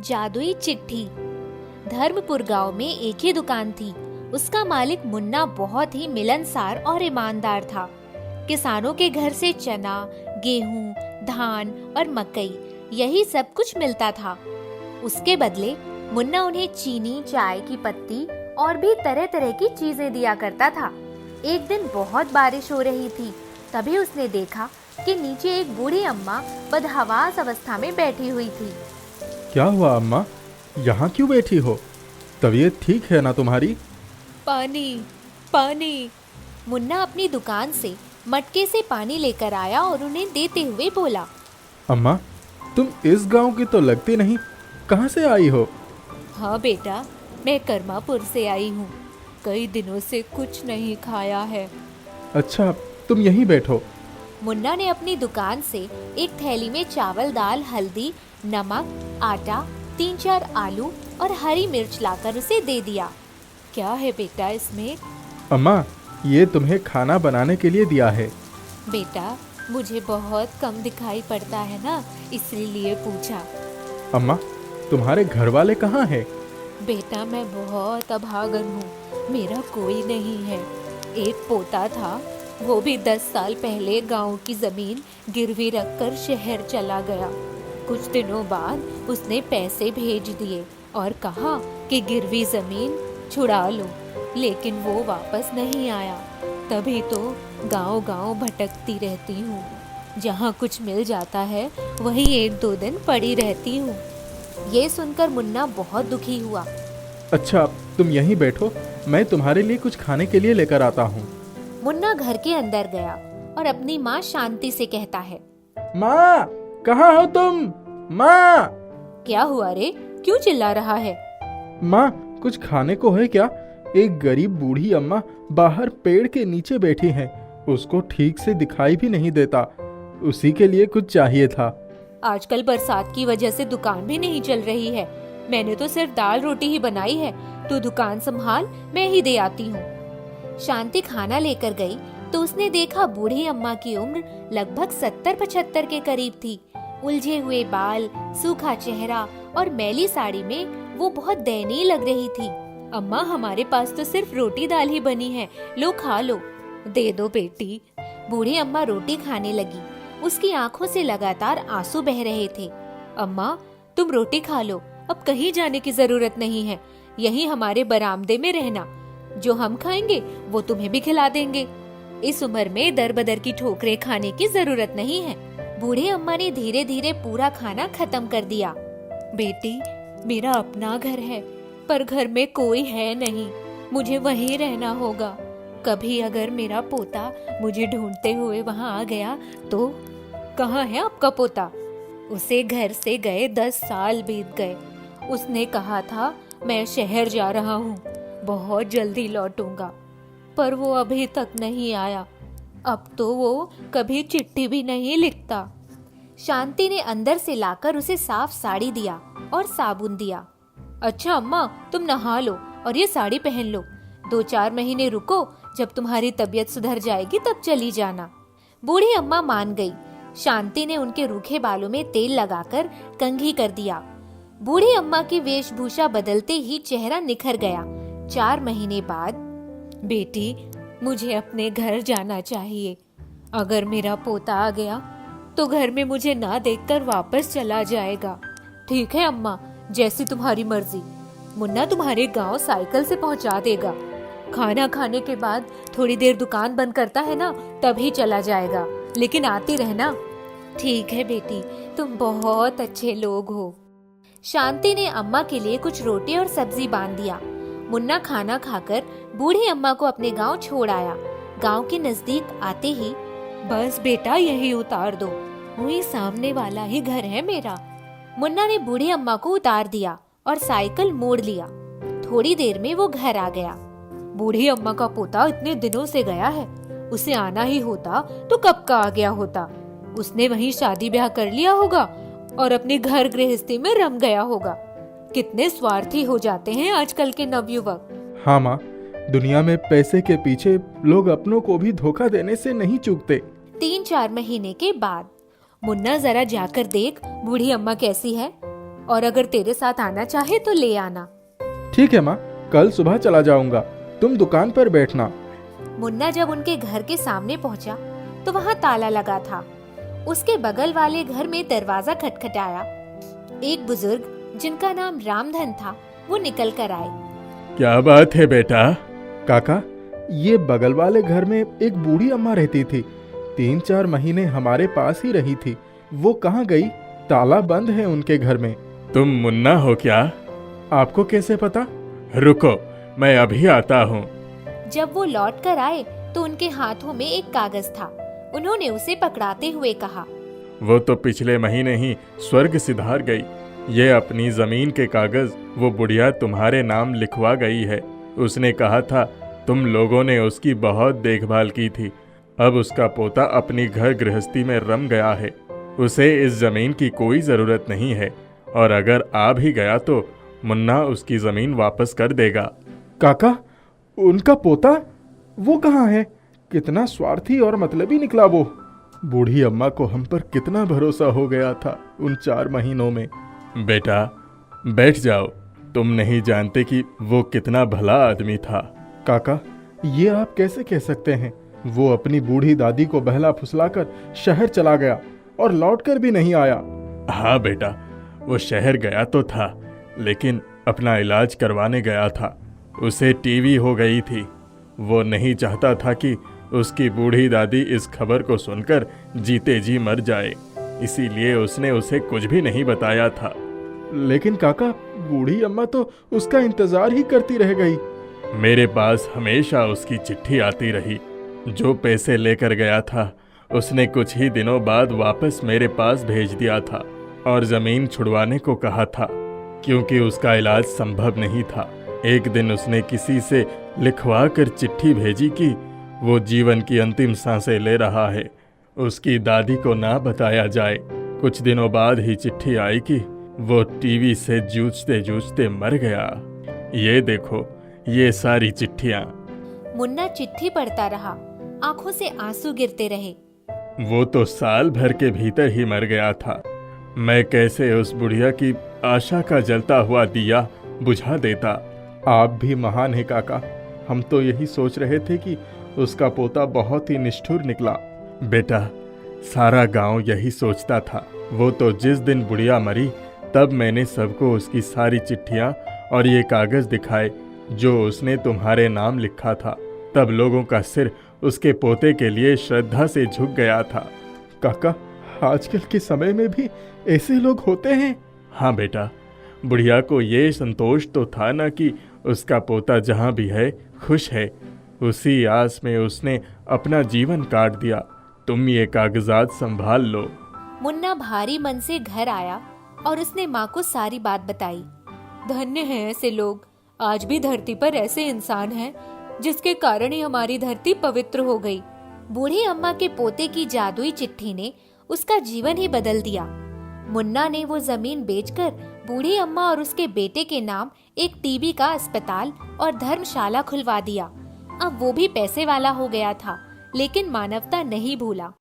जादुई चिट्ठी। धर्मपुर गांव में एक ही दुकान थी। उसका मालिक मुन्ना बहुत ही मिलनसार और ईमानदार था। किसानों के घर से चना, गेहूं, धान और मकई यही सब कुछ मिलता था। उसके बदले मुन्ना उन्हें चीनी, चाय की पत्ती और भी तरह तरह की चीजें दिया करता था। एक दिन बहुत बारिश हो रही थी। तभी उसने देखा कि नीचे एक बूढ़ी अम्मा बदहवास अवस्था में बैठी हुई थी। क्या हुआ अम्मा, यहाँ क्यों बैठी हो? तबीयत ठीक है ना तुम्हारी? पानी, पानी। मुन्ना अपनी दुकान से मटके से पानी लेकर आया और उन्हें देते हुए बोला, अम्मा, तुम इस गांव की तो लगती नहीं, कहाँ से आई हो? हाँ बेटा, मैं कर्मापुर से आई हूँ। कई दिनों से कुछ नहीं खाया है। अच्छा, तुम यहीं बैठो। मुन्ना ने अपनी दुकान से एक थैली में चावल, दाल, हल्दी, नमक, आटा, 3-4 आलू और हरी मिर्च लाकर उसे दे दिया। क्या है बेटा इसमें? अम्मा, ये तुम्हें खाना बनाने के लिए दिया है। बेटा, मुझे बहुत कम दिखाई पड़ता है ना, इसलिए पूछा। अम्मा, तुम्हारे घर वाले कहाँ हैं? बेटा, मैं बहुत अभागन हूँ, मेरा कोई नहीं है। एक पोता था, वो भी 10 साल पहले गांव की जमीन गिरवी रखकर शहर चला गया। कुछ दिनों बाद उसने पैसे भेज दिए और कहा कि गिरवी जमीन छुड़ा लो, लेकिन वो वापस नहीं आया। तभी तो गांव-गांव भटकती रहती हूँ। जहाँ कुछ मिल जाता है वहीं 1-2 दिन पड़ी रहती हूँ। ये सुनकर मुन्ना बहुत दुखी हुआ। अच्छा, तुम यहीं बैठो, मैं तुम्हारे लिए कुछ खाने के लिए लेकर आता हूँ। मुन्ना घर के अंदर गया और अपनी माँ शांति से कहता है, माँ, कहाँ हो तुम? माँ! क्या हुआ रे, क्यों चिल्ला रहा है? माँ, कुछ खाने को है क्या? एक गरीब बूढ़ी अम्मा बाहर पेड़ के नीचे बैठी हैं, उसको ठीक से दिखाई भी नहीं देता, उसी के लिए कुछ चाहिए था। आजकल बरसात की वजह से दुकान भी नहीं चल रही है। मैंने तो सिर्फ दाल रोटी ही बनाई है। तू दुकान संभाल, मैं ही दे आती हूँ। शांति खाना लेकर गई तो उसने देखा बूढ़ी अम्मा की उम्र लगभग 70-75 के करीब थी। उलझे हुए बाल, सूखा चेहरा और मैली साड़ी में वो बहुत दयनीय लग रही थी। अम्मा, हमारे पास तो सिर्फ रोटी दाल ही बनी है, लो खा लो। दे दो बेटी। बूढ़ी अम्मा रोटी खाने लगी। उसकी आंखों से लगातार आंसू बह रहे थे। अम्मा, तुम रोटी खा लो, अब कहीं जाने की जरूरत नहीं है, यहीं हमारे बरामदे में रहना। जो हम खाएंगे वो तुम्हें भी खिला देंगे। इस उम्र में दर बदर की ठोकरें खाने की जरूरत नहीं है। बूढ़ी अम्मा ने धीरे धीरे पूरा खाना खत्म कर दिया। बेटी, मेरा अपना घर है, पर घर में कोई है नहीं, मुझे वहीं रहना होगा। कभी अगर मेरा पोता मुझे ढूंढते हुए वहाँ आ गया तो? कहाँ है आपका पोता? उसे घर से गए 10 साल बीत गए। उसने कहा था मैं शहर जा रहा हूँ, बहुत जल्दी लौटूंगा, पर वो अभी तक नहीं आया। अब तो वो कभी चिट्ठी भी नहीं लिखता। शांति ने अंदर से लाकर उसे साफ साड़ी दिया और साबुन दिया। अच्छा अम्मा, तुम नहा लो और ये साड़ी पहन लो। 2-4 महीने रुको, जब तुम्हारी तबीयत सुधर जाएगी तब चली जाना। बूढ़ी अम्मा मान गई। शांति ने उनके रूखे बालों में तेल लगाकर कंघी कर दिया। बूढ़ी अम्मा की वेशभूषा बदलते ही चेहरा निखर गया। 4 महीने बाद, बेटी, मुझे अपने घर जाना चाहिए। अगर मेरा पोता आ गया तो घर में मुझे ना देखकर वापस चला जाएगा। ठीक है अम्मा, जैसी तुम्हारी मर्जी। मुन्ना तुम्हारे गांव साइकिल से पहुंचा देगा। खाना खाने के बाद थोड़ी देर दुकान बंद करता है ना, तभी चला जाएगा, लेकिन आती रहना। ठीक है बेटी, तुम बहुत अच्छे लोग हो। शांति ने अम्मा के लिए कुछ रोटी और सब्जी बांध दिया। मुन्ना खाना खाकर बूढ़ी अम्मा को अपने गांव छोड़ आया। गांव के नजदीक आते ही, बस बेटा यही उतार दो, वही सामने वाला ही घर है मेरा। मुन्ना ने बूढ़ी अम्मा को उतार दिया और साइकिल मोड़ लिया। थोड़ी देर में वो घर आ गया। बूढ़ी अम्मा का पोता इतने दिनों से गया है, उसे आना ही होता तो कब का आ गया होता। उसने वहीं शादी ब्याह कर लिया होगा और अपनी घर गृहस्थी में रम गया होगा। कितने स्वार्थी हो जाते हैं आजकल के नवयुवक। हाँ माँ, दुनिया में पैसे के पीछे लोग अपनों को भी धोखा देने से नहीं चूकते। 3-4 महीने के बाद, मुन्ना जरा जाकर देख बूढ़ी अम्मा कैसी है और अगर तेरे साथ आना चाहे तो ले आना। ठीक है माँ, कल सुबह चला जाऊंगा, तुम दुकान पर बैठना। मुन्ना जब उनके घर के सामने पहुंचा तो वहाँ ताला लगा था। उसके बगल वाले घर में दरवाजा खटखटाया। एक बुजुर्ग जिनका नाम रामधन था वो निकल कर आए। क्या बात है बेटा? काका, ये बगल वाले घर में एक बूढ़ी अम्मा रहती थी, 3-4 महीने हमारे पास ही रही थी। वो कहाँ गई? ताला बंद है उनके घर में। तुम मुन्ना हो क्या? आपको कैसे पता? रुको, मैं अभी आता हूँ। जब वो लौट कर आए तो उनके हाथों में एक कागज था। उन्होंने उसे पकड़ाते हुए कहा, वो तो पिछले महीने ही स्वर्ग सिधार गई। ये अपनी जमीन के कागज वो बुढ़िया तुम्हारे नाम लिखवा गई है। उसने कहा था तुम लोगों ने उसकी बहुत देखभाल की थी। अब उसका पोता अपनी घर गृहस्थी में रम गया है। उसे इस जमीन की कोई जरूरत नहीं है, और अगर आ भी गया तो मुन्ना उसकी जमीन वापस कर देगा। काका, उनका पोता? वो कहाँ है? कितना स्वार्थी और मतलबी निकला वो। बूढ़ी अम्मा को हम पर कितना भरोसा हो गया था उन 4 महीनों में। बेटा, बैठ जाओ। तुम नहीं जानते कि वो कितना भला आदमी था। काका, ये आप कैसे कह सकते हैं? वो अपनी बूढ़ी दादी को बहला फुसलाकर शहर चला गया और लौटकर भी नहीं आया। हाँ बेटा, वो शहर गया तो था, लेकिन अपना इलाज करवाने गया था। उसे टीवी हो गई थी। वो नहीं चाहता था कि उसकी बूढ़ी दादी इस खबर को सुनकर जीते जी मर जाए, इसीलिए उसने उसे कुछ भी नहीं बताया था। लेकिन काका, बूढ़ी अम्मा तो उसका इंतजार ही करती रह गई। मेरे पास हमेशा उसकी चिट्ठी आती रही। जो पैसे लेकर गया था उसने कुछ ही दिनों बाद वापस मेरे पास भेज दिया था और जमीन छुड़वाने को कहा था, क्योंकि उसका इलाज संभव नहीं था। एक दिन उसने किसी से लिखवा कर चिट्ठी भेजी कि वो जीवन की अंतिम सांसें ले रहा है, उसकी दादी को ना बताया जाए। कुछ दिनों बाद ही चिट्ठी आई कि वो टीवी से जूझते जूझते मर गया। ये देखो, ये सारी चिट्ठियाँ। मुन्ना चिट्ठी पढ़ता रहा, आंखों से आंसू गिरते रहे। वो तो साल भर के भीतर ही मर गया था। मैं कैसे उस बुढ़िया की आशा का जलता हुआ दिया बुझा देता। आप भी महान हैं काका। हम तो यही सोच रहे थे कि उसका पोता बहुत ही निष्ठुर निकला। बेटा, सारा गांव यही सोचता था। वो तो जिस दिन बुढ़िया मरी तब मैंने सबको उसकी सारी चिट्ठियां और ये कागज दिखाए जो उसने तुम्हारे नाम लिखा था। तब लोगों का सिर उसके पोते के लिए श्रद्धा से झुक गया था। काका, आजकल के समय में भी ऐसे लोग होते हैं? हाँ बेटा, बुढ़िया को ये संतोष तो था ना कि उसका पोता जहाँ भी है खुश है। उसी आस में उसने अपना जीवन काट दिया। तुम ये कागजात संभाल लो। मुन्ना भारी मन से घर आया और उसने माँ को सारी बात बताई। धन्य हैं ऐसे लोग। आज भी धरती पर ऐसे इंसान हैं जिसके कारण ही हमारी धरती पवित्र हो गई। बूढ़ी अम्मा के पोते की जादुई चिट्ठी ने उसका जीवन ही बदल दिया। मुन्ना ने वो जमीन बेचकर बूढ़ी अम्मा और उसके बेटे के नाम एक टीबी का अस्पताल और धर्मशाला खुलवा दिया। अब वो भी पैसे वाला हो गया था, लेकिन मानवता नहीं भूला।